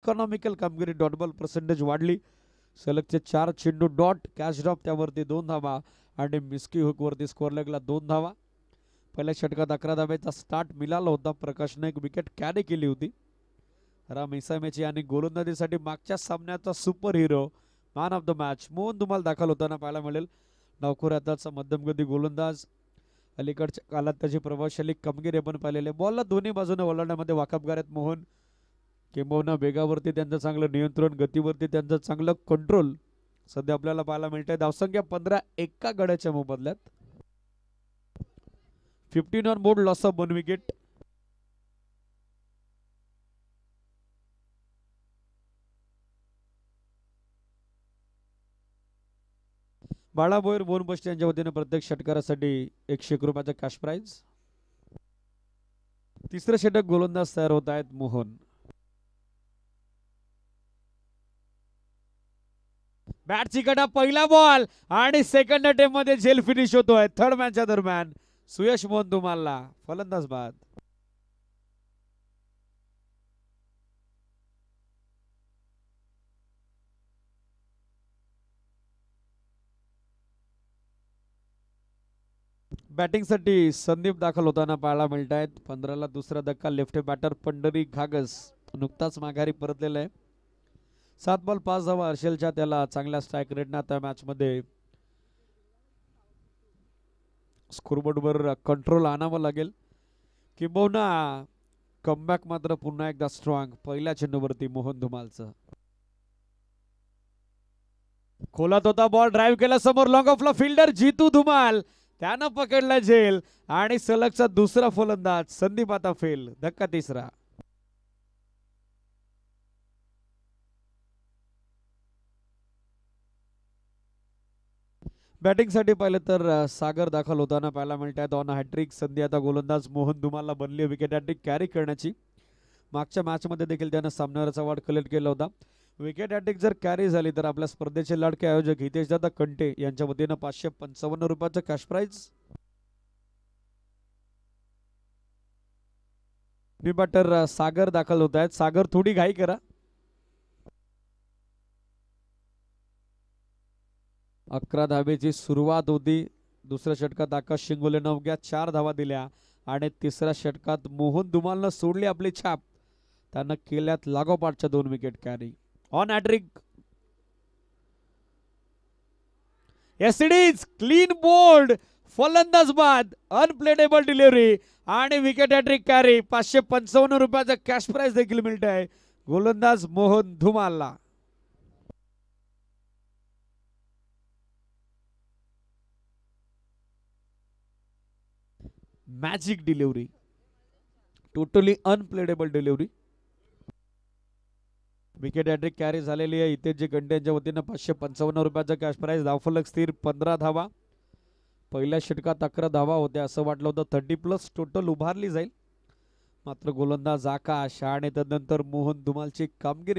Economical कामगिरी, dot ball percentage वाढली. सलगचे 4 चेंडू डॉट, कॅच ड्रॉप त्यावरती 2 धावा आणि मिस्की हुक वरती स्कोअर लेगला 2 धावा. पहिल्या षटकात 11 धाब्याचा स्टार्ट मिळाला होता. प्रकाशने एक विकेट कॅरी केली होती. राम इसामेची आणि गोलंदाजीसाठी मागच्या सामन्याचा super hero, man of the match Mohan Dhumal दाखल होताना पाहायला मिळेल. डावखुऱ्याचा मध्यमगती गोलंदाज, अलीकडच्या काळात त्याची प्रभावशाली कामगिरी आपण पाहिलेली. बॉलला दोन्ही बाजूने वळवण्यामध्ये वाकबगार आहेत मोहन. किंबहुना वेगावरती त्यांचं चांगलं नियंत्रण, गतीवरती त्यांचं चांगलं कंट्रोल सध्या आपल्याला पाहायला मिळतंय. धावसंख्या 15 एका गड्याच्या मोबदल्यात. 15 on board, loss of 1 wicket. बाळा भोयर बोनबस्ट यांच्या वतीने प्रत्येक षटकारासाठी 101 रुपयाचा कॅश प्राइज. तिसरं षटक गोलंदाज तयार होत आहेत मोहन. बॅटची कडा, पहिला बॉल आणि सेकंड अटेम्प्ट मध्ये झेल फिनिश होतोय. थर्ड मॅचच्या दरम्यान सुयश मोहन धुमालला फलंदाज बाद. बॅटिंगसाठी संदीप दाखल होताना पाहायला मिळत आहेत. 15ला दुसरा धक्का. लेफ्ट बॅटर पंढरी घागस नुकताच माघारी परतलेला आहे. 7 बॉल 5 धावा. हर्षलच्या त्याला चांगल्या स्ट्राईक रेटना त्या मॅच मध्ये स्कोरबोर्डवर कंट्रोल आणावं लागेल. किंबहुना कमबॅक मात्र पुन्हा एकदा स्ट्रॉंग. पहिल्या चेंडूवरती मोहन धुमालचं खोलात होता बॉल, ड्राईव्ह केला समोर, लॉंग ऑफला फिल्डर जितू धुमाल त्यानं पकडला झेल आणि सलगचा दुसरा फलंदाज संदीप आता फेल. धक्का तिसरा. बॅटिंगसाठी पाहिलं तर सागर दाखल होताना पाहायला मिळतात. ऑन हॅट्रिक संधी आता गोलंदाज मोहन धुमालला बनली विकेट हॅट्रिक कॅरी करण्याची. मागच्या मॅचमध्ये देखील त्यानं सामन्यावरचा अवॉर्ड कलेक्ट केला होता. विकेट हॅट्रिक जर कॅरी झाली तर आपल्या स्पर्धेचे लाडके आयोजक हितेशदादा कंटे यांच्या वतीनं 555 रुपयाचं कॅश प्राइज. बॅटर सागर दाखल होत आहेत. सागर थोडी घाई करा. 11 धावेची सुरुवात होती. दुसऱ्या षटकात आकाश शिंगोलेनं अवघ्या 4 धावा दिल्या आणि तिसऱ्या षटकात मोहन धुमालनं सोडली आपली छाप. त्यानं केल्यात लागोपाठच्या 2 विकेट कॅरी. On hattrick. एसडीज क्लीन बोल्ड, फलंदाज बाद, अनप्लेटेबल डिलिव्हरी आणि विकेट हॅट्रिक कॅरी. 555 रुपयाचा कॅश प्राइज देखील मिळत आहे गोलंदाज मोहन धुमालला. Magic delivery, totally unplayable delivery. Wicket hattrick carry झालेली आहे. इथे जे गंड्यांच्या वतीनं 555 रुपयाचा कॅश प्राइज. धावफलक स्थिर 15 धावा. पहिल्या षटकात 11 धावा होत्या. असं वाटलं होतं 30+ टोटल उभारली जाईल, मात्र गोलंदाज आकाश आणि त्यानंतर मोहन धुमालची कामगिरी